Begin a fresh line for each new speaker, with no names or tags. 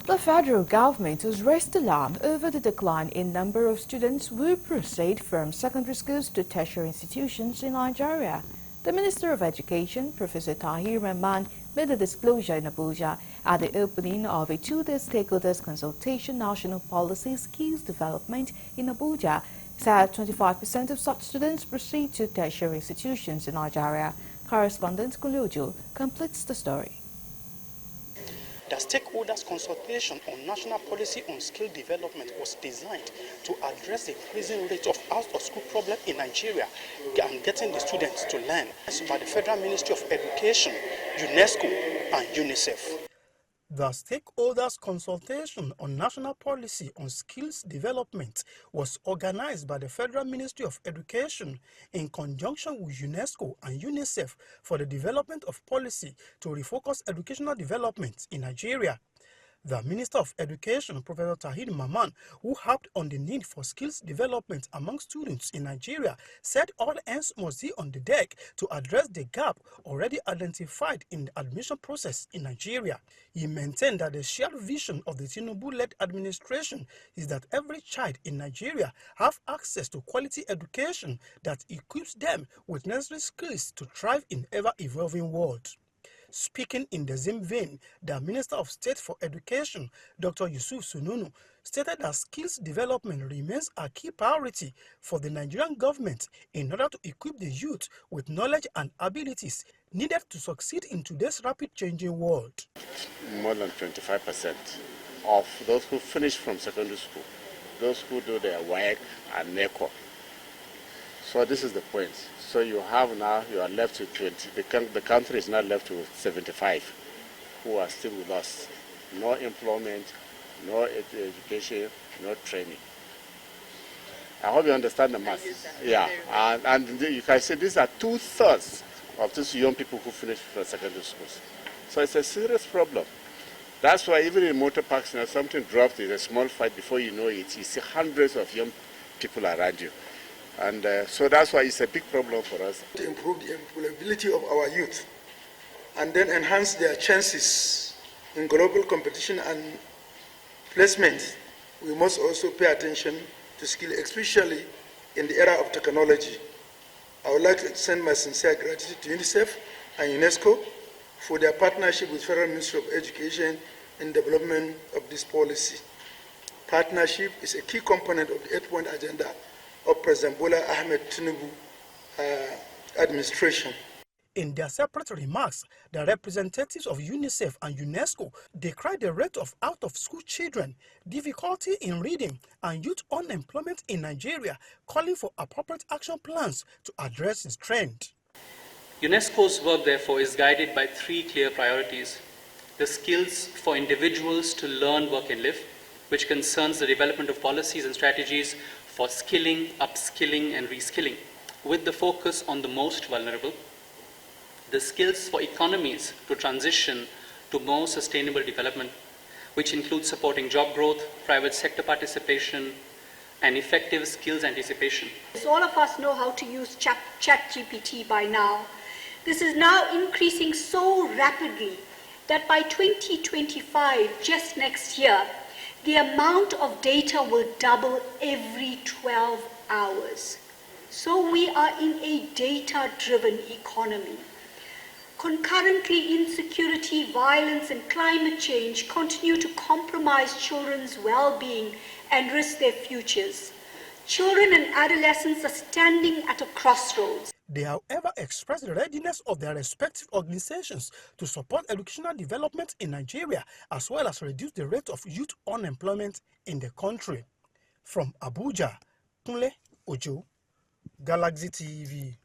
The federal government has raised alarm over the decline in number of students who proceed from secondary schools to tertiary institutions in Nigeria. The Minister of Education, Professor Tahir Rahman, made a disclosure in Abuja at the opening of a two-day stakeholders consultation National Policy Skills Development in Abuja. Said 25% of such students proceed to tertiary institutions in Nigeria. Correspondent Kuliojo completes the story.
The stakeholders' consultation on national policy on skill development was designed to address the increasing rate of out-of-school problem in Nigeria and getting the students to learn. By the Federal Ministry of Education, UNESCO, and UNICEF.
The stakeholders' consultation on national policy on skills development was organized by the Federal Ministry of Education in conjunction with UNESCO and UNICEF for the development of policy to refocus educational development in Nigeria. The Minister of Education, Professor Tahir Rahman, who harped on the need for skills development among students in Nigeria, said all hands must be on the deck to address the gap already identified in the admission process in Nigeria. He maintained that the shared vision of the Tinubu-led administration is that every child in Nigeria have access to quality education that equips them with necessary skills to thrive in ever-evolving world. Speaking in the same vein, the Minister of State for Education, Dr. Yusuf Sununu, stated that skills development remains a key priority for the Nigerian government in order to equip the youth with knowledge and abilities needed to succeed in today's rapid changing world.
More than 25% of those who finish from secondary school, those who do their work and NECO. So this is the point. So you have now, you are left with 20. The country is now left with 75 who are still with us. No employment, no education, no training. I hope you understand the math. Yeah, and you can see these are 2/3 of these young people who finish from secondary schools. So it's a serious problem. That's why even in motor parks, now something drops, there's a small fight, before you know it, you see hundreds of young people around you. And so that's why it's a big problem for us.
To improve the employability of our youth and then enhance their chances in global competition and placement, we must also pay attention to skill, especially in the era of technology. I would like to extend my sincere gratitude to UNICEF and UNESCO for their partnership with Federal Ministry of Education in development of this policy. Partnership is a key component of the 8-point agenda of President Bola Ahmed Tinubu administration.
In their separate remarks, the representatives of UNICEF and UNESCO decried the rate of out-of-school children, difficulty in reading, and youth unemployment in Nigeria, calling for appropriate action plans to address this trend.
UNESCO's work, therefore, is guided by 3 clear priorities: the skills for individuals to learn, work, and live, which concerns the development of policies and strategies for skilling, upskilling, and reskilling, with the focus on the most vulnerable. The skills for economies to transition to more sustainable development, which includes supporting job growth, private sector participation, and effective skills anticipation.
All of us know how to use ChatGPT by now. This is now increasing so rapidly that by 2025, just next year, the amount of data will double every 12 hours. So we are in a data-driven economy. Concurrently, insecurity, violence, and climate change continue to compromise children's well-being and risk their futures. Children and adolescents are standing at a crossroads.
They, however, expressed the readiness of their respective organizations to support educational development in Nigeria, as well as reduce the rate of youth unemployment in the country. From Abuja, Kunle Ojo, Galaxy TV.